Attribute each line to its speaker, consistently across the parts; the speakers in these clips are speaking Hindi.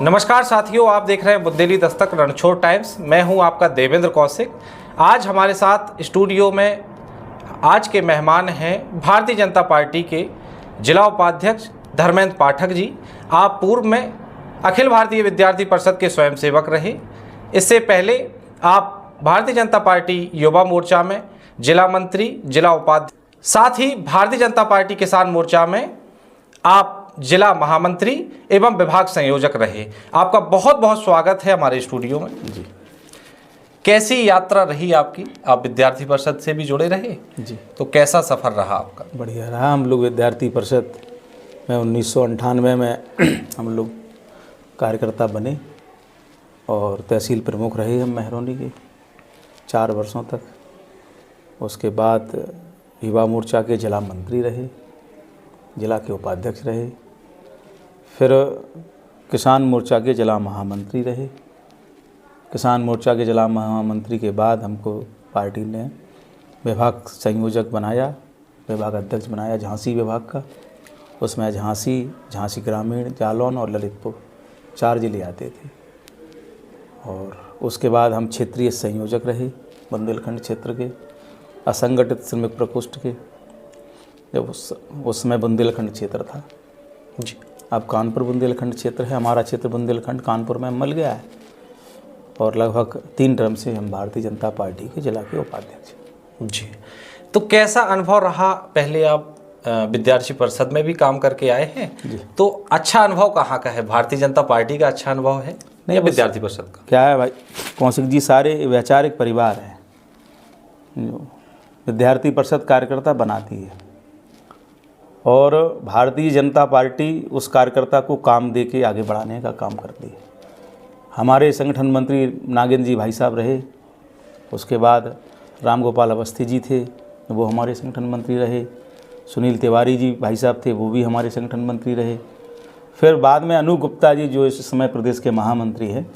Speaker 1: नमस्कार साथियों, आप देख रहे हैं बुंदेली दस्तक रणछोड़ टाइम्स। मैं हूं आपका देवेंद्र कौशिक। आज हमारे साथ स्टूडियो में आज के मेहमान हैं भारतीय जनता पार्टी के जिला उपाध्यक्ष धर्मेंद्र पाठक जी। आप पूर्व में अखिल भारतीय विद्यार्थी परिषद के स्वयंसेवक रहे। इससे पहले आप भारतीय जनता पार्टी युवा मोर्चा में जिला मंत्री, जिला उपाध्यक्ष, साथ ही भारतीय जनता पार्टी किसान मोर्चा में आप जिला महामंत्री एवं विभाग संयोजक रहे। आपका बहुत बहुत स्वागत है हमारे स्टूडियो में जी। कैसी यात्रा रही आपकी? आप विद्यार्थी परिषद से भी जुड़े रहे
Speaker 2: जी,
Speaker 1: तो कैसा सफ़र रहा आपका?
Speaker 2: बढ़िया रहा। हम लोग विद्यार्थी परिषद में 1998 में हम लोग कार्यकर्ता बने और तहसील प्रमुख रहे हम महरौनी के 4 वर्षों तक। उसके बाद युवा मोर्चा के जिला मंत्री रहे, जिला के उपाध्यक्ष रहे, फिर किसान मोर्चा के जिला महामंत्री रहे। किसान मोर्चा के जिला महामंत्री के बाद हमको पार्टी ने विभाग संयोजक बनाया, विभाग अध्यक्ष बनाया झांसी विभाग का। उसमें झांसी ग्रामीण, जालौन और ललितपुर 4 जिले आते थे। और उसके बाद हम क्षेत्रीय संयोजक रहे बुंदेलखंड क्षेत्र के, असंगठित श्रमिक प्रकोष्ठ के, जब उसमें बुंदेलखंड क्षेत्र था जी। अब कानपुर बुंदेलखंड क्षेत्र है। हमारा क्षेत्र बुंदेलखंड कानपुर में मिल गया है और लगभग 3 टर्म से हम भारतीय जनता पार्टी के जिला के उपाध्यक्ष
Speaker 1: जी। तो कैसा अनुभव रहा? पहले आप विद्यार्थी परिषद में भी काम करके आए हैं जी। तो अच्छा अनुभव कहाँ का है? भारतीय जनता पार्टी का अच्छा अनुभव है या विद्यार्थी परिषद का?
Speaker 2: क्या है भाई कौशिक जी, सारे वैचारिक परिवार हैं जो विद्यार्थी परिषद कार्यकर्ता बनाती है और भारतीय जनता पार्टी उस कार्यकर्ता को काम दे के आगे बढ़ाने का काम करती है। हमारे संगठन मंत्री नागेंद्र जी भाई साहब रहे। उसके बाद राम गोपाल अवस्थी जी थे, वो हमारे संगठन मंत्री रहे। सुनील तिवारी जी भाई साहब थे, वो भी हमारे संगठन मंत्री रहे। फिर बाद में अनूप गुप्ता जी जो इस समय प्रदेश के महामंत्री हैं,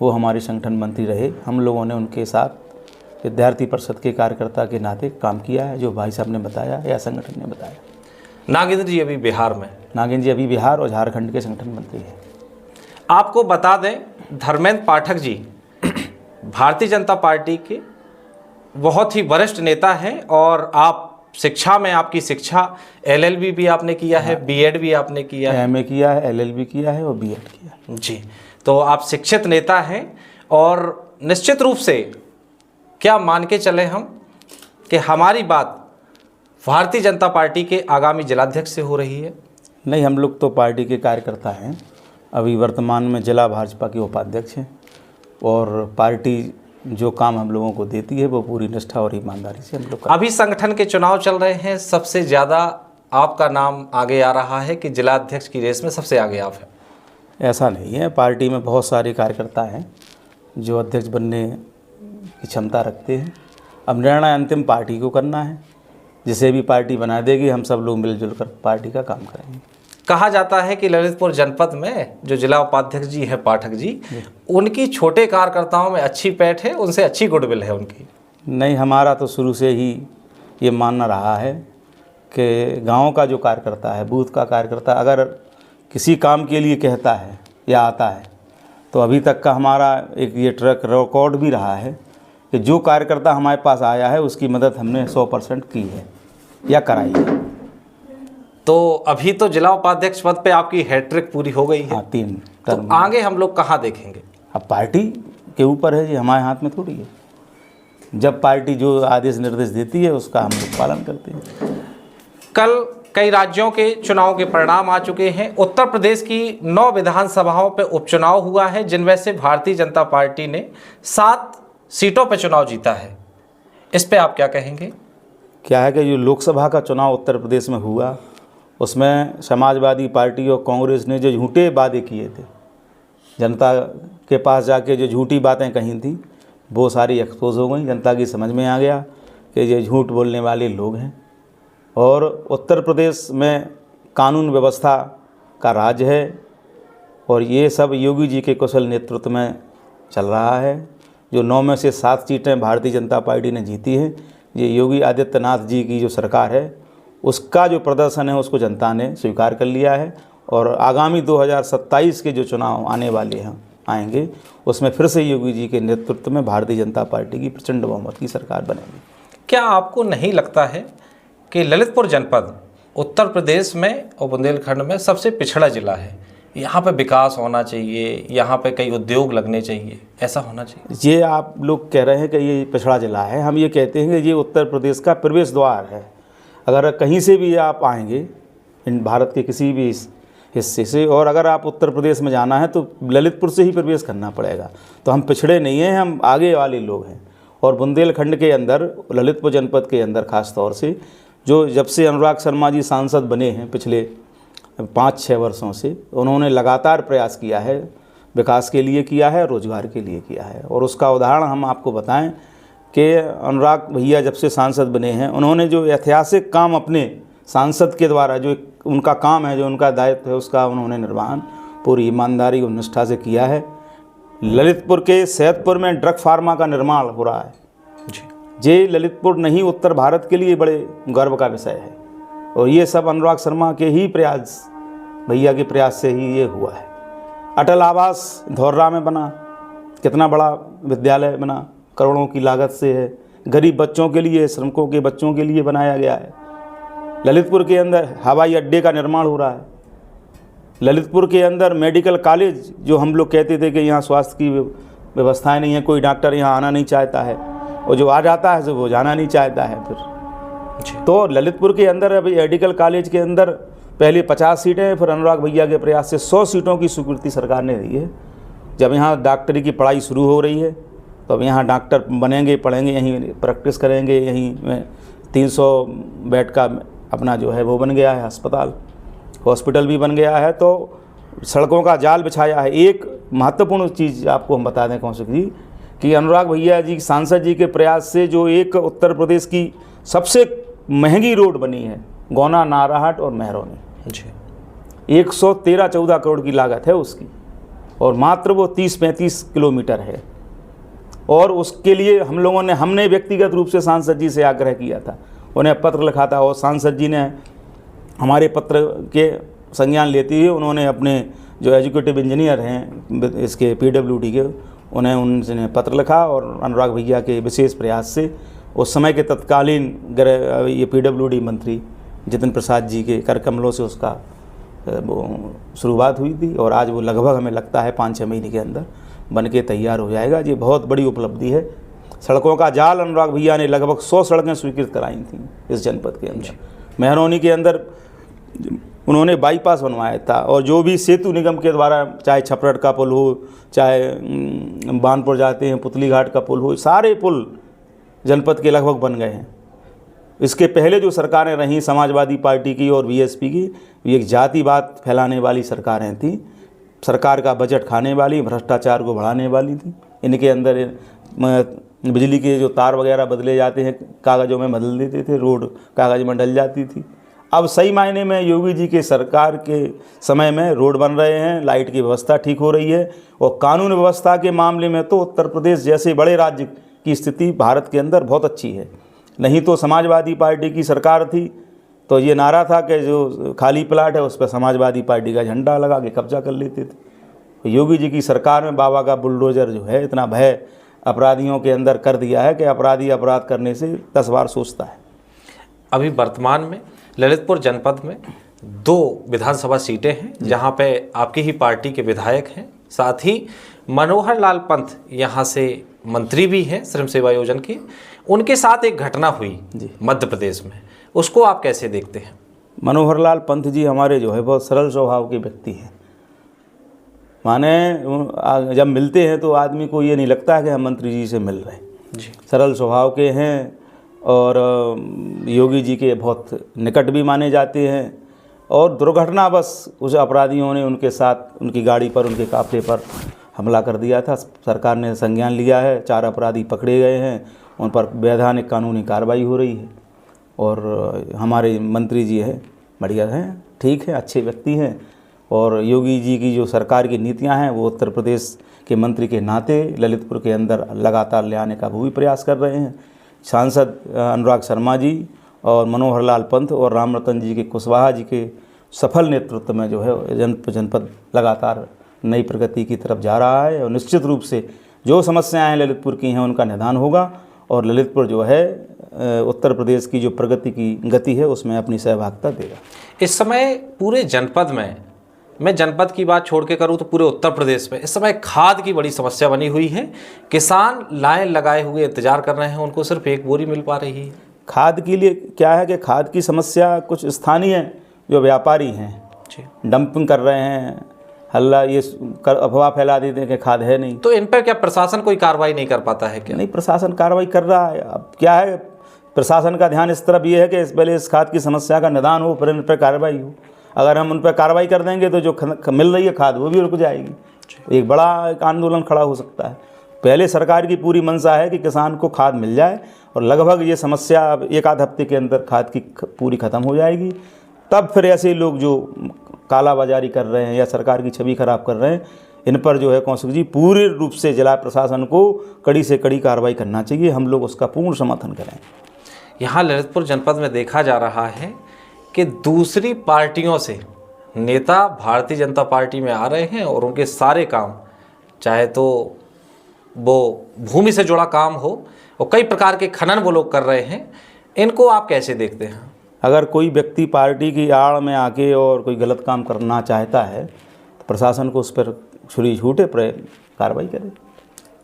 Speaker 2: वो हमारे संगठन मंत्री रहे। हम लोगों ने उनके साथ विद्यार्थी परिषद के कार्यकर्ता के नाते काम किया है, जो भाई साहब ने बताया या संगठन ने बताया।
Speaker 1: नागेंद्र जी अभी बिहार में?
Speaker 2: नागेंद्र जी अभी बिहार और झारखंड के संगठन मंत्री हैं।
Speaker 1: आपको बता दें, धर्मेंद्र पाठक जी भारतीय जनता पार्टी के बहुत ही वरिष्ठ नेता हैं और आप शिक्षा में, आपकी शिक्षा LLB भी आपने किया है, B.Ed भी आपने किया है,
Speaker 2: MA किया है, LLB किया है और B.Ed किया है
Speaker 1: जी। तो आप शिक्षित नेता हैं और निश्चित रूप से क्या मान के चले हम कि हमारी बात भारतीय जनता पार्टी के आगामी जिलाध्यक्ष से हो रही है?
Speaker 2: नहीं, हम लोग तो पार्टी के कार्यकर्ता हैं। अभी वर्तमान में जिला भाजपा के उपाध्यक्ष हैं और पार्टी जो काम हम लोगों को देती है वो पूरी निष्ठा और ईमानदारी से हम लोग करते हैं।
Speaker 1: अभी संगठन के चुनाव चल रहे हैं, सबसे ज़्यादा आपका नाम आगे आ रहा है कि जिलाध्यक्ष की रेस में सबसे आगे आप हैं?
Speaker 2: ऐसा नहीं है, पार्टी में बहुत सारे कार्यकर्ता हैं जो अध्यक्ष बनने की क्षमता रखते हैं। अब निर्णय अंतिम पार्टी को करना है, जिसे भी पार्टी बना देगी हम सब लोग मिलजुल कर पार्टी का काम करेंगे।
Speaker 1: कहा जाता है कि ललितपुर जनपद में जो जिला उपाध्यक्ष जी हैं पाठक जी, उनकी छोटे कार्यकर्ताओं में अच्छी पैठ है, उनसे अच्छी गुडविल है उनकी।
Speaker 2: नहीं, हमारा तो शुरू से ही ये मानना रहा है कि गांव का जो कार्यकर्ता है, बूथ का कार्यकर्ता अगर किसी काम के लिए कहता है या आता है, तो अभी तक का हमारा एक ये ट्रैक रिकॉर्ड भी रहा है कि जो कार्यकर्ता हमारे पास आया है उसकी मदद हमने 100% की है या कराई है।
Speaker 1: तो अभी तो जिला उपाध्यक्ष पद पे आपकी हैट्रिक पूरी हो गई है।
Speaker 2: हाँ, 3
Speaker 1: तो
Speaker 2: टर्म।
Speaker 1: आगे हम लोग कहाँ देखेंगे?
Speaker 2: अब पार्टी के ऊपर है जी, हमारे हाथ में थोड़ी है। जब पार्टी जो आदेश निर्देश देती है उसका हम लोग पालन करते हैं।
Speaker 1: कल कई राज्यों के चुनाव के परिणाम आ चुके हैं। उत्तर प्रदेश की 9 विधानसभाओं पे उपचुनाव हुआ है, जिनमें से भारतीय जनता पार्टी ने 7 सीटों पे चुनाव जीता है। इस पे आप क्या कहेंगे?
Speaker 2: क्या है कि जो लोकसभा का चुनाव उत्तर प्रदेश में हुआ, उसमें समाजवादी पार्टी और कांग्रेस ने जो झूठे वादे किए थे, जनता के पास जाके जो झूठी बातें कही थी, वो सारी एक्सपोज हो गई। जनता की समझ में आ गया कि ये झूठ बोलने वाले लोग हैं। और उत्तर प्रदेश में कानून व्यवस्था का राज है और ये सब योगी जी के कुशल नेतृत्व में चल रहा है। जो 9 में से 7 सीटें भारतीय जनता पार्टी ने जीती हैं, ये योगी आदित्यनाथ जी की जो सरकार है उसका जो प्रदर्शन है उसको जनता ने स्वीकार कर लिया है और आगामी 2027 के जो चुनाव आने वाले हैं आएंगे उसमें फिर से योगी जी के नेतृत्व में भारतीय जनता पार्टी की प्रचंड बहुमत की सरकार बनेगी।
Speaker 1: क्या आपको नहीं लगता है कि ललितपुर जनपद उत्तर प्रदेश में और बुंदेलखंड में सबसे पिछड़ा जिला है? यहाँ पे विकास होना चाहिए, यहाँ पे कई उद्योग लगने चाहिए, ऐसा होना चाहिए।
Speaker 2: ये आप लोग कह रहे हैं कि ये पिछड़ा जिला है, हम ये कहते हैं कि ये उत्तर प्रदेश का प्रवेश द्वार है। अगर कहीं से भी आप आएंगे इन भारत के किसी भी हिस्से से, और अगर आप उत्तर प्रदेश में जाना है तो ललितपुर से ही प्रवेश करना पड़ेगा। तो हम पिछड़े नहीं हैं, हम आगे वाले लोग हैं। और बुंदेलखंड के अंदर, ललितपुर जनपद के अंदर खास तौर से, जो जब से अनुराग शर्मा जी सांसद बने हैं पिछले 5-6 वर्षों से, उन्होंने लगातार प्रयास किया है, विकास के लिए किया है, रोजगार के लिए किया है। और उसका उदाहरण हम आपको बताएं कि अनुराग भैया जब से सांसद बने हैं, उन्होंने जो ऐतिहासिक काम अपने सांसद के द्वारा, जो उनका काम है, जो उनका दायित्व है, उसका उन्होंने निर्वहन पूरी ईमानदारी और निष्ठा से किया है। ललितपुर के सैदपुर में ड्रग फार्मा का निर्माण हो रहा है जी। ये ललितपुर नहीं, उत्तर भारत के लिए बड़े गर्व का विषय है। और ये सब अनुराग शर्मा के ही प्रयास, भैया के प्रयास से ही ये हुआ है। अटल आवास धौर्रा में बना, कितना बड़ा विद्यालय बना, करोड़ों की लागत से है। गरीब बच्चों के लिए, श्रमिकों के बच्चों के लिए बनाया गया है। ललितपुर के अंदर हवाई अड्डे का निर्माण हो रहा है। ललितपुर के अंदर मेडिकल कॉलेज, जो हम लोग कहते थे कि यहाँ स्वास्थ्य की व्यवस्थाएं नहीं है, कोई डॉक्टर यहाँ आना नहीं चाहता है, और जो आ जाता है तो वो जाना नहीं चाहता है फिर। तो ललितपुर के अंदर अभी मेडिकल कॉलेज के अंदर पहले 50 सीटें हैं, फिर अनुराग भैया के प्रयास से 100 सीटों की स्वीकृति सरकार ने दी है। जब यहाँ डॉक्टरी की पढ़ाई शुरू हो रही है तो अब यहाँ डॉक्टर बनेंगे, पढ़ेंगे, यहीं प्रैक्टिस करेंगे। यहीं में 300 बेड का अपना जो है वो बन गया है अस्पताल, हॉस्पिटल भी बन गया है। तो सड़कों का जाल बिछाया है। एक महत्वपूर्ण चीज़ आपको हम बता दें कौशिक जी, कि अनुराग भैया जी, सांसद जी के प्रयास से जो एक उत्तर प्रदेश की सबसे महंगी रोड बनी है, गौना, नाराहाट और महरौनी जी, 113-14 करोड़ की लागत है उसकी, और मात्र वो 30-35 किलोमीटर है। और उसके लिए हमने व्यक्तिगत रूप से सांसद जी से आग्रह किया था, उन्हें पत्र लिखा था, और सांसद जी ने हमारे पत्र के संज्ञान लेते हुए उन्होंने अपने जो एजुकेटिव इंजीनियर हैं इसके PWD के, उन्हें उनसे पत्र लिखा। और अनुराग भैया के विशेष प्रयास से उस समय के तत्कालीन ये PWD मंत्री जितिन प्रसाद जी के कर कमलों से उसका वो शुरुआत हुई थी, और आज वो लगभग हमें लगता है 5-6 महीने के अंदर बन के तैयार हो जाएगा। ये बहुत बड़ी उपलब्धि है। सड़कों का जाल अनुराग भैया ने लगभग 100 सड़कें स्वीकृत कराई थी इस जनपद के अंदर। महरौनी के अंदर उन्होंने बाईपास बनवाया था, और जो भी सेतु निगम के द्वारा, चाहे छपरट का पुल हो, चाहे बानपुर जाते हैं पुतली घाट का पुल हो, सारे पुल जनपद के लगभग बन गए हैं। इसके पहले जो सरकारें रहीं समाजवादी पार्टी की और BSP की, ये एक जातिवाद फैलाने वाली सरकारें थीं, सरकार का बजट खाने वाली, भ्रष्टाचार को बढ़ाने वाली थी। इनके अंदर बिजली के जो तार वगैरह बदले जाते हैं, कागज़ों में बदल देते थे, रोड कागज़ में डल जाती थी। अब सही मायने में योगी जी के सरकार के समय में रोड बन रहे हैं, लाइट की व्यवस्था ठीक हो रही है, और कानून व्यवस्था के मामले में तो उत्तर प्रदेश जैसे बड़े राज्य की स्थिति भारत के अंदर बहुत अच्छी है। नहीं तो समाजवादी पार्टी की सरकार थी तो ये नारा था कि जो खाली प्लाट है उस पर समाजवादी पार्टी का झंडा लगा के कब्जा कर लेते थे। योगी जी की सरकार में बाबा का बुलडोजर जो है इतना भय अपराधियों के अंदर कर दिया है कि अपराधी अपराध करने से 10 बार सोचता है।
Speaker 1: अभी वर्तमान में ललितपुर जनपद में 2 विधानसभा सीटें हैं जहां पे आपकी ही पार्टी के विधायक हैं, साथ ही मनोहर लाल पंत यहाँ से मंत्री भी हैं श्रम सेवा योजना के। उनके साथ एक घटना हुई मध्य प्रदेश में, उसको आप कैसे देखते हैं?
Speaker 2: मनोहर लाल पंत जी हमारे जो है बहुत सरल स्वभाव के व्यक्ति हैं। माने जब मिलते हैं तो आदमी को ये नहीं लगता है कि हम मंत्री जी से मिल रहे हैं। सरल स्वभाव के हैं और योगी जी के बहुत निकट भी माने जाते हैं। और दुर्घटना बस उस अपराधियों ने उनके साथ उनकी गाड़ी पर, उनके काफिले पर हमला कर दिया था। सरकार ने संज्ञान लिया है, 4 अपराधी पकड़े गए हैं, उन पर वैधानिक कानूनी कार्रवाई हो रही है। और हमारे मंत्री जी हैं, बढ़िया हैं, ठीक है, अच्छे व्यक्ति हैं। और योगी जी की जो सरकार की नीतियां हैं वो उत्तर प्रदेश के मंत्री के नाते ललितपुर के अंदर लगातार ले आने का वो भी प्रयास कर रहे हैं। सांसद अनुराग शर्मा जी और मनोहर लाल पंत और राम रतन जी के कुशवाहा जी के सफल नेतृत्व में जो है जनपद लगातार नई प्रगति की तरफ जा रहा है और निश्चित रूप से जो समस्याएं ललितपुर की हैं उनका निदान होगा और ललितपुर जो है उत्तर प्रदेश की जो प्रगति की गति है उसमें अपनी सहभागिता देगा।
Speaker 1: इस समय पूरे जनपद में, मैं जनपद की बात छोड़ के करूँ तो पूरे उत्तर प्रदेश में इस समय खाद की बड़ी समस्या बनी हुई है। किसान लाइन लगाए हुए इंतजार कर रहे हैं, उनको सिर्फ एक बोरी मिल पा रही है।
Speaker 2: खाद के लिए क्या है कि खाद की समस्या कुछ स्थानीय जो व्यापारी हैं डंपिंग कर रहे हैं, हल्ला ये अफवाह फैला देते हैं कि खाद है नहीं।
Speaker 1: तो इन पर क्या प्रशासन कोई कार्रवाई नहीं कर पाता है क्या?
Speaker 2: नहीं, प्रशासन कार्रवाई कर रहा है। अब क्या है, प्रशासन का ध्यान इस तरफ ये है कि पहले इस खाद की समस्या का निदान हो, फिर इन पर कार्रवाई हो। अगर हम उन पर कार्रवाई कर देंगे तो जो मिल रही है खाद वो भी रुक जाएगी। एक बड़ा आंदोलन खड़ा हो सकता है। पहले सरकार की पूरी मंशा है कि किसान को खाद मिल जाए और लगभग ये समस्या अब एक आध हफ्ते के अंदर खाद की पूरी ख़त्म हो जाएगी। तब फिर ऐसे लोग जो कालाबाजारी कर रहे हैं या सरकार की छवि खराब कर रहे हैं, इन पर जो है कौशिक जी पूरे रूप से जिला प्रशासन को कड़ी से कड़ी कार्रवाई करना चाहिए। हम लोग उसका पूर्ण समर्थन करें।
Speaker 1: यहाँ ललितपुर जनपद में देखा जा रहा है कि दूसरी पार्टियों से नेता भारतीय जनता पार्टी में आ रहे हैं और उनके सारे काम, चाहे तो वो भूमि से जुड़ा काम हो और कई प्रकार के खनन वो लोग कर रहे हैं। इनको आप कैसे देखते हैं?
Speaker 2: अगर कोई व्यक्ति पार्टी की आड़ में आके और कोई गलत काम करना चाहता है तो प्रशासन को उस पर छुरी छूटे पर कार्रवाई करे।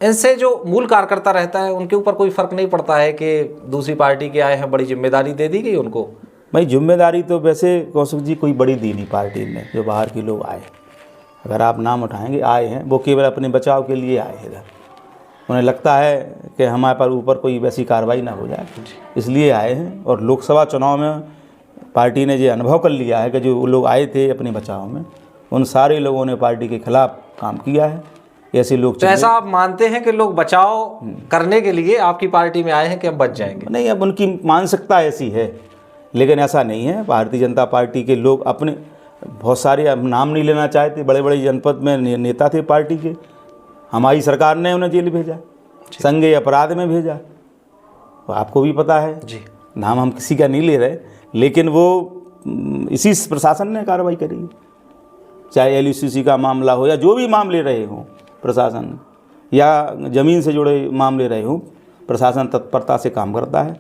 Speaker 1: इनसे जो मूल कार्यकर्ता रहता है उनके ऊपर कोई फ़र्क नहीं पड़ता है कि दूसरी पार्टी के आए हैं, बड़ी जिम्मेदारी दे दी गई उनको?
Speaker 2: भाई जिम्मेदारी तो वैसे कौशिक जी कोई बड़ी दी नहीं पार्टी ने। जो बाहर के लोग आए, अगर आप नाम उठाएंगे, आए हैं वो केवल अपने बचाव के लिए आए हैं। इधर उन्हें लगता है कि हमारे पर ऊपर कोई वैसी कार्रवाई ना हो जाए, इसलिए आए हैं। और लोकसभा चुनाव में पार्टी ने ये अनुभव कर लिया है कि जो लोग आए थे अपने बचाव में, उन सारे लोगों ने पार्टी के खिलाफ काम किया है। ऐसे लोग
Speaker 1: तो ऐसा आप मानते हैं कि लोग बचाव करने के लिए आपकी पार्टी में आए हैं कि हम बच जाएंगे?
Speaker 2: नहीं, अब उनकी मानसिकता ऐसी है, लेकिन ऐसा नहीं है। भारतीय जनता पार्टी के लोग अपने बहुत सारे, अब नाम नहीं लेना चाहते, बड़े बड़े जनपद में नेता थे पार्टी के, हमारी सरकार ने उन्हें जेल भेजा, संज्ञेय अपराध में भेजा। तो आपको भी पता है
Speaker 1: जी,
Speaker 2: नाम हम किसी का नहीं ले रहे, लेकिन वो इसी प्रशासन ने कार्रवाई करी। चाहे LUCC का मामला हो या जो भी मामले रहे हों, प्रशासन या ज़मीन से जुड़े मामले रहे हों, प्रशासन तत्परता से काम करता है।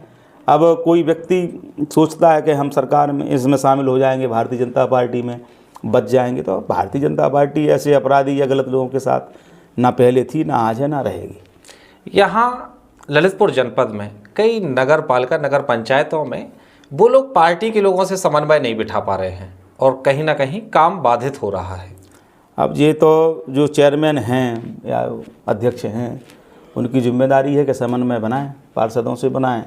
Speaker 2: अब कोई व्यक्ति सोचता है कि हम सरकार में इसमें शामिल हो जाएंगे, भारतीय जनता पार्टी में बच जाएंगे, तो भारतीय जनता पार्टी ऐसे अपराधी या गलत लोगों के साथ ना पहले थी, ना आज है, ना रहेगी।
Speaker 1: यहाँ ललितपुर जनपद में कई नगर पालिका, नगर पंचायतों में वो लोग पार्टी के लोगों से समन्वय नहीं बिठा पा रहे हैं और कहीं ना कहीं काम बाधित हो रहा है।
Speaker 2: अब ये तो जो चेयरमैन हैं या अध्यक्ष हैं, उनकी जिम्मेदारी है कि समन्वय बनाएं, पार्षदों से बनाएं,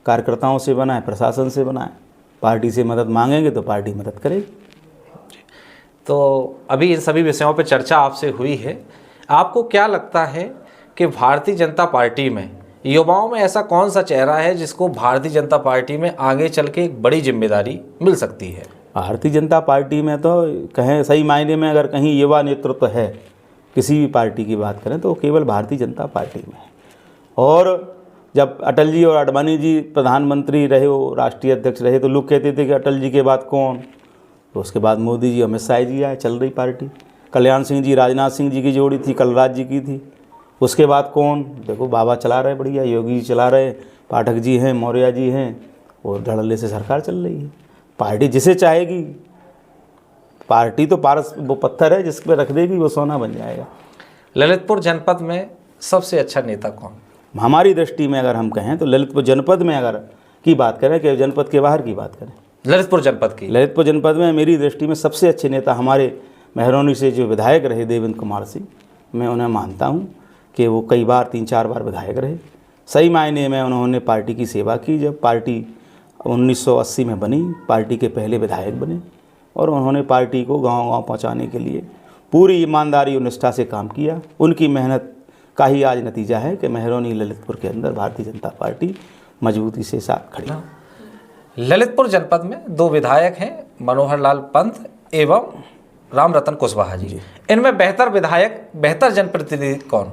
Speaker 2: कार्यकर्ताओं से बनाएं, प्रशासन से बनाएं। पार्टी से मदद मांगेंगे तो पार्टी मदद करेगी।
Speaker 1: तो अभी इन सभी विषयों पर चर्चा आपसे हुई है। आपको क्या लगता है कि भारतीय जनता पार्टी में युवाओं में ऐसा कौन सा चेहरा है जिसको भारतीय जनता पार्टी में आगे चल के एक बड़ी जिम्मेदारी मिल सकती है?
Speaker 2: भारतीय जनता पार्टी में तो कहें सही मायने में अगर कहीं युवा नेतृत्व है, किसी भी पार्टी की बात करें तो केवल भारतीय जनता पार्टी में है। और जब अटल जी और आडवाणी जी प्रधानमंत्री रहे, हो राष्ट्रीय अध्यक्ष रहे, तो लोग कहते थे कि अटल जी के बाद कौन? तो उसके बाद मोदी जी, अमित शाह जी आए, चल रही पार्टी। कल्याण सिंह जी, राजनाथ सिंह जी की जोड़ी थी, कलराज जी की थी। उसके बाद कौन? देखो बाबा चला रहे, बढ़िया योगी जी चला रहे, पाठक जी हैं, मौर्य जी हैं, और धड़ल्ले से सरकार चल रही है। पार्टी जिसे चाहेगी, पार्टी तो पारस वो पत्थर है, जिस पर रख देगी वो सोना बन जाएगा।
Speaker 1: ललितपुर जनपद में सबसे अच्छा नेता कौन?
Speaker 2: हमारी दृष्टि में अगर हम कहें तो ललितपुर जनपद में अगर की बात करें कि जनपद के बाहर की बात करें,
Speaker 1: ललितपुर जनपद की,
Speaker 2: ललितपुर जनपद में मेरी दृष्टि में सबसे अच्छे नेता हमारे महरौनी से जो विधायक रहे देवेंद्र कुमार सिंह, मैं उन्हें मानता हूँ कि वो कई बार 3-4 बार विधायक रहे। सही मायने में उन्होंने पार्टी की सेवा की। जब पार्टी 1980 में बनी, पार्टी के पहले विधायक बने और उन्होंने पार्टी को गांव-गांव पहुंचाने के लिए पूरी ईमानदारी और निष्ठा से काम किया। उनकी मेहनत का ही आज नतीजा है कि महरौनी ललितपुर के अंदर भारतीय जनता पार्टी मजबूती से साथ खड़ी है।
Speaker 1: ललितपुर जनपद में 2 विधायक हैं, मनोहर लाल पंत एवं राम रतन कुशवाहा जी। इनमें बेहतर विधायक, बेहतर जनप्रतिनिधि कौन?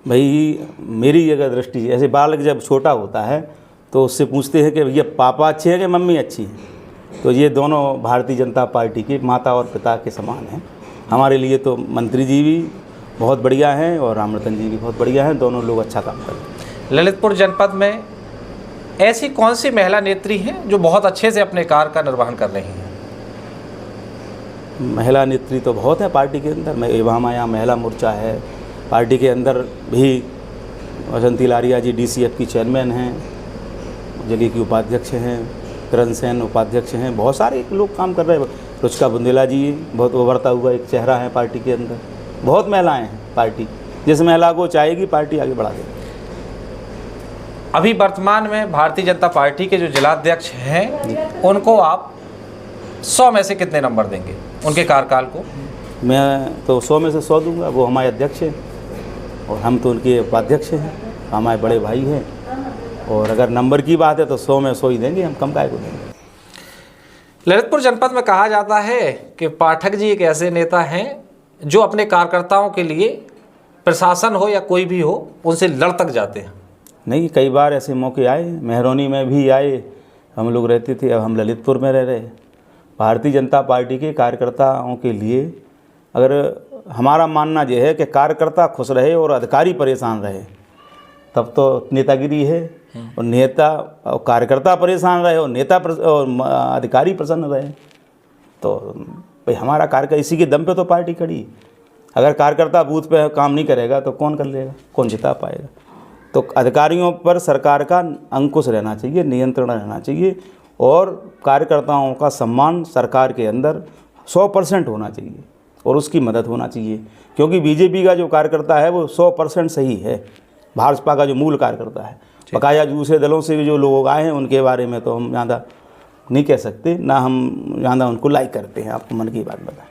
Speaker 2: भाई मेरी अगर दृष्टि, ऐसे बालक जब छोटा होता है तो उससे पूछते हैं कि भैया पापा अच्छे हैं कि मम्मी अच्छी है, तो ये दोनों भारतीय जनता पार्टी के माता और पिता के समान हैं। हमारे लिए तो मंत्री जी भी बहुत बढ़िया हैं और रामरतन जी भी बहुत बढ़िया हैं, दोनों लोग अच्छा काम कर रहे हैं।
Speaker 1: ललितपुर जनपद में ऐसी कौन सी महिला नेत्री हैं जो बहुत अच्छे से अपने कार्य का निर्वहन कर रही हैं?
Speaker 2: महिला नेत्री तो बहुत है पार्टी के अंदर, मैं एवामाया महिला मोर्चा है पार्टी के अंदर भी। वसंती लारिया जी DCF की चेयरमैन हैं, जली की उपाध्यक्ष हैं, किरण सेन उपाध्यक्ष हैं, बहुत सारे लोग काम कर रहे हैं। रुचिका बुंदेला जी बहुत उभरता हुआ एक चेहरा है पार्टी के अंदर। बहुत महिलाएं हैं पार्टी, जिस महिला को चाहेगी पार्टी आगे बढ़ा देगी।
Speaker 1: अभी वर्तमान में भारतीय जनता पार्टी के जो जिलाध्यक्ष हैं उनको आप 100 में से कितने नंबर देंगे उनके कार्यकाल को?
Speaker 2: मैं तो 100 में से 100 दूंगा। वो हमारे अध्यक्ष हैं और हम तो उनके उपाध्यक्ष हैं, हमारे बड़े भाई हैं। और अगर नंबर की बात है तो 100 में 100 ही देंगे, हम कम काहे को देंगे।
Speaker 1: ललितपुर जनपद में कहा जाता है कि पाठक जी एक ऐसे नेता हैं जो अपने कार्यकर्ताओं के लिए प्रशासन हो या कोई भी हो उनसे लड़ तक जाते हैं।
Speaker 2: नहीं, कई बार ऐसे मौके आए, मेहरौनी में भी आए, हम लोग रहते थे, अब हम ललितपुर में रह रहे हैं। भारतीय जनता पार्टी के कार्यकर्ताओं के लिए अगर हमारा मानना यह है कि कार्यकर्ता खुश रहे और अधिकारी परेशान रहे तब तो नेतागिरी है। और नेता और कार्यकर्ता परेशान रहे और नेता और अधिकारी प्रसन्न रहे तो भाई हमारा कार्यकर्ता इसी के दम पे तो पार्टी खड़ी है। अगर कार्यकर्ता बूथ पे काम नहीं करेगा तो कौन कर लेगा, कौन जिता पाएगा? तो अधिकारियों पर सरकार का अंकुश रहना चाहिए, नियंत्रण रहना चाहिए और कार्यकर्ताओं का सम्मान सरकार के अंदर 100% होना चाहिए और उसकी मदद होना चाहिए। क्योंकि बीजेपी का जो कार्यकर्ता है वो 100% सही है, भाजपा का जो मूल कार्यकर्ता है। बकाया दूसरे दलों से जो लोग आए हैं उनके बारे में तो हम ज़्यादा नहीं कह सकते, ना हम ज़्यादा उनको लाइक करते हैं। आपको मन की बात बताएं,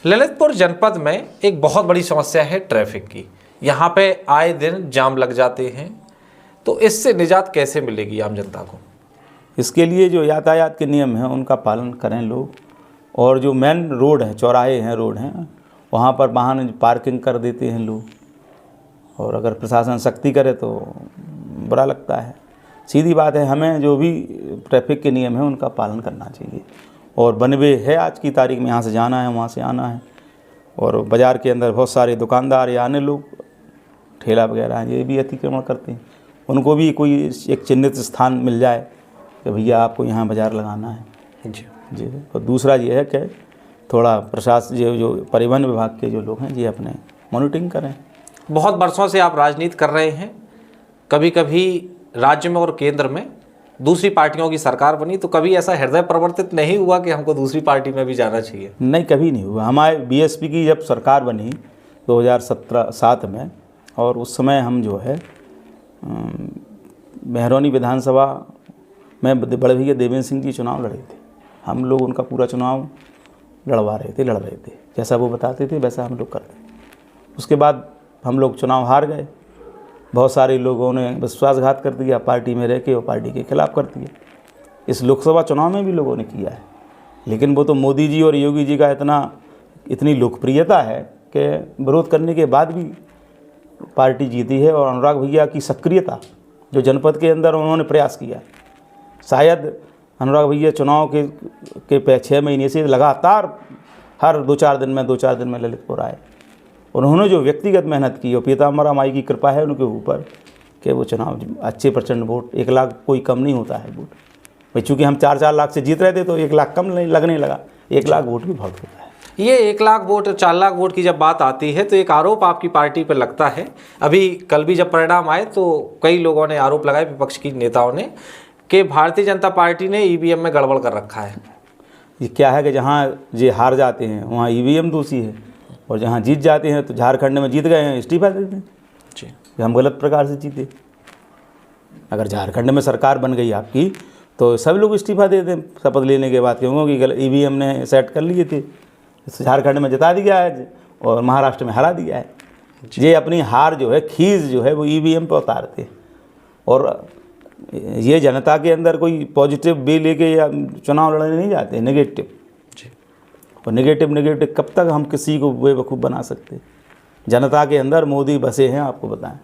Speaker 1: ललितपुर जनपद में एक बहुत बड़ी समस्या है ट्रैफिक की। यहाँ पे आए दिन जाम लग जाते हैं, तो इससे निजात कैसे मिलेगी आम जनता को?
Speaker 2: इसके लिए जो यातायात के नियम हैं उनका पालन करें लोग। और जो मेन रोड है, चौराहे हैं, रोड हैं, वहाँ पर वाहन पार्किंग कर देते हैं लोग। और अगर प्रशासन सख्ती करे तो बुरा लगता है। सीधी बात है, हमें जो भी ट्रैफिक के नियम हैं उनका पालन करना चाहिए। और वन वे है, आज की तारीख में यहाँ से जाना है, वहाँ से आना है। और बाज़ार के अंदर बहुत सारे दुकानदार या अन्य लोग, ठेला वगैरह, ये भी अतिक्रमण करते हैं। उनको भी कोई एक चिन्हित स्थान मिल जाए कि भैया आपको यहाँ बाज़ार लगाना है जी। और दूसरा ये है कि थोड़ा प्रशासन जो परिवहन विभाग के जो लोग हैं ये अपने मॉनिटरिंग करें।
Speaker 1: बहुत वर्षों से आप राजनीति कर रहे हैं, कभी कभी राज्य में और केंद्र में दूसरी पार्टियों की सरकार बनी तो कभी ऐसा हृदय परिवर्तित नहीं हुआ कि हमको दूसरी पार्टी में भी जाना चाहिए?
Speaker 2: नहीं, कभी नहीं हुआ। हमारे BSP की जब सरकार बनी 2017 में, और उस समय हम जो है मेहरौनी विधानसभा में बड़े भैया देवेंद्र सिंह जी चुनाव लड़े थे। हम लोग उनका पूरा चुनाव लड़ रहे थे। जैसा वो बताते थे वैसा हम लोग करते। उसके बाद हम लोग चुनाव हार गए। बहुत सारे लोगों ने विश्वासघात कर दिया पार्टी में रह के और पार्टी के खिलाफ कर दिया। इस लोकसभा चुनाव में भी लोगों ने किया है, लेकिन वो तो मोदी जी और योगी जी का इतनी लोकप्रियता है कि विरोध करने के बाद भी पार्टी जीती है। और अनुराग भैया की सक्रियता जो जनपद के अंदर उन्होंने प्रयास किया, शायद अनुराग भैया चुनाव के 6 महीने से लगातार हर 2-4 दिन में ललितपुर आए। उन्होंने जो व्यक्तिगत मेहनत की और पीताम्बरा माई की कृपा है उनके ऊपर कि वो चुनाव अच्छे प्रचंड वोट, 1 लाख कोई कम नहीं होता है वोट भाई। चूँकि हम 4-4 लाख से जीत रहे थे तो 1 लाख कम लगने लगा। 1 लाख वोट भी बहुत होता है।
Speaker 1: ये 1 लाख वोट और 4 लाख वोट की जब बात आती है तो एक आरोप आपकी पार्टी पर लगता है। अभी कल भी जब परिणाम आए तो कई लोगों ने आरोप लगाए, विपक्ष की नेताओं ने, कि भारतीय जनता पार्टी ने EVM में गड़बड़ कर रखा है।
Speaker 2: ये क्या है कि जहाँ ये हार जाते हैं वहाँ EVM दोषी है, और जहाँ जीत जाते हैं तो झारखंड में जीत गए हैं इस्तीफा देते हैं
Speaker 1: जी,
Speaker 2: हम गलत प्रकार से जीते। अगर झारखंड में सरकार बन गई आपकी तो सब लोग इस्तीफा देते हैं शपथ लेने के बाद, क्योंकि EVM ने सेट कर लिए थे। झारखंड में जिता दिया है और महाराष्ट्र में हरा दिया है। ये अपनी हार जो है, खीज जो है वो EVM पर उतारते। और ये जनता के अंदर कोई पॉजिटिव वे लेके या चुनाव लड़ने नहीं जाते, नेगेटिव। और नेगेटिव कब तक हम किसी को बेवकूफ़ बना सकते? जनता के अंदर मोदी बसे हैं, आपको बताएं।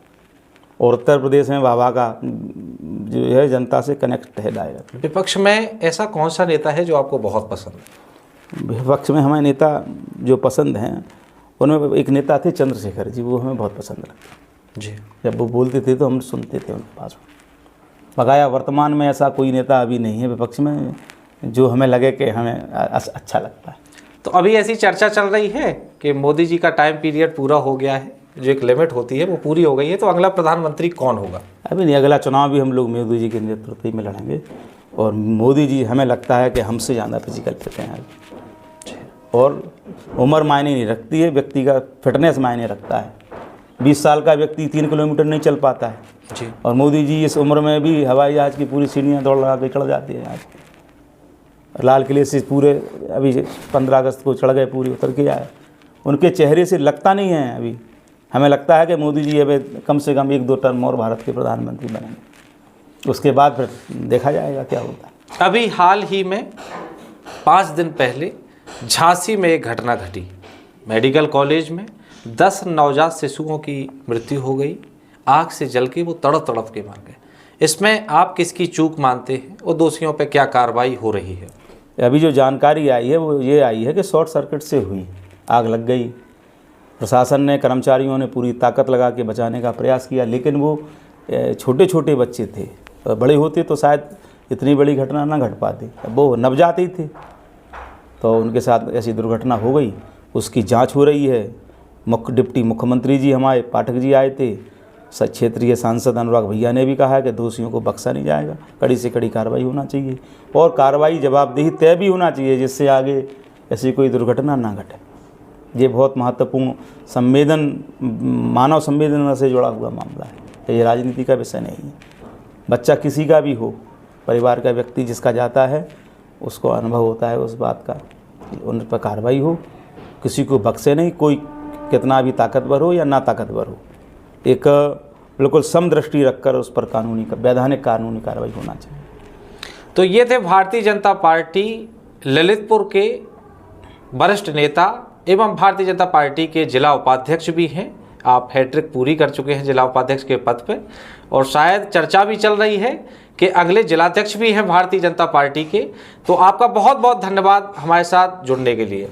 Speaker 2: और उत्तर प्रदेश में बाबा का जो है जनता से कनेक्ट है दायरा।
Speaker 1: विपक्ष में ऐसा कौन सा नेता है जो आपको बहुत पसंद है?
Speaker 2: विपक्ष में हमें नेता जो पसंद हैं उनमें एक नेता थे चंद्रशेखर जी, वो हमें बहुत पसंद लगते
Speaker 1: जी।
Speaker 2: जब वो बोलते थे तो हम सुनते थे उनके पास। बकाया वर्तमान में ऐसा कोई नेता अभी नहीं है विपक्ष में जो हमें लगे कि हमें अच्छा लगता है।
Speaker 1: तो अभी ऐसी चर्चा चल रही है कि मोदी जी का टाइम पीरियड पूरा हो गया है, जो एक लिमिट होती है वो पूरी हो गई है, तो अगला प्रधानमंत्री कौन होगा?
Speaker 2: अभी नहीं, अगला चुनाव भी हम लोग मोदी जी के नेतृत्व में लड़ेंगे और मोदी जी हमें लगता है कि हमसे ज़्यादा फिजिकल फिट हैं और उम्र मायने नहीं रखती है, व्यक्ति का फिटनेस मायने रखता है। 20 साल का व्यक्ति 3 किलोमीटर नहीं चल पाता है
Speaker 1: जी।
Speaker 2: और मोदी जी इस उम्र में भी हवाई जहाज़ की पूरी सीढ़ियाँ दौड़ लगा के चढ़ जाती है। आज लाल किले से पूरे अभी 15 अगस्त को चढ़ गए, पूरी उतर के आए। उनके चेहरे से लगता नहीं है अभी, हमें लगता है कि मोदी जी अभी कम से कम 1-2 टर्म और भारत के प्रधानमंत्री बनेंगे, उसके बाद फिर देखा जाएगा क्या होता है।
Speaker 1: अभी हाल ही में 5 दिन पहले झांसी में एक घटना घटी। मेडिकल कॉलेज में 10 नवजात शिशुओं की मृत्यु हो गई, आग से जल के वो तड़प तड़प के मर गए। इसमें आप किसकी चूक मानते हैं और दोषियों पर क्या कार्रवाई हो रही है?
Speaker 2: अभी जो जानकारी आई है वो ये आई है कि शॉर्ट सर्किट से हुई, आग लग गई। प्रशासन ने, कर्मचारियों ने पूरी ताकत लगा के बचाने का प्रयास किया, लेकिन वो छोटे छोटे बच्चे थे, बड़े होते तो शायद इतनी बड़ी घटना ना घट पाती। वो नवजात ही थे तो उनके साथ ऐसी दुर्घटना हो गई। उसकी जांच हो रही है। डिप्टी मुख्यमंत्री जी हमारे पाठक जी आए थे, क्षेत्रीय सांसद अनुराग भैया ने भी कहा है कि दोषियों को बख्शा नहीं जाएगा, कड़ी से कड़ी कार्रवाई होना चाहिए और कार्रवाई जवाबदेही तय भी होना चाहिए जिससे आगे ऐसी कोई दुर्घटना ना घटे। ये बहुत महत्वपूर्ण मानव संवेदना से जुड़ा हुआ मामला है, ये राजनीति का विषय नहीं है। बच्चा किसी का भी हो, परिवार का व्यक्ति जिसका जाता है उसको अनुभव होता है उस बात का, उन पर कार्रवाई हो, किसी को बख्शे नहीं, कोई कितना भी ताकतवर हो या ना ताकतवर हो, एक बिल्कुल समदृष्टि रखकर उस पर वैधानिक कानूनी कार्रवाई होना चाहिए।
Speaker 1: तो ये थे भारतीय जनता पार्टी ललितपुर के वरिष्ठ नेता एवं भारतीय जनता पार्टी के जिला उपाध्यक्ष भी हैं। आप हैट्रिक पूरी कर चुके हैं जिला उपाध्यक्ष के पद पे और शायद चर्चा भी चल रही है कि अगले जिलाध्यक्ष भी हैं भारतीय जनता पार्टी के। तो आपका बहुत बहुत धन्यवाद हमारे साथ जुड़ने के लिए।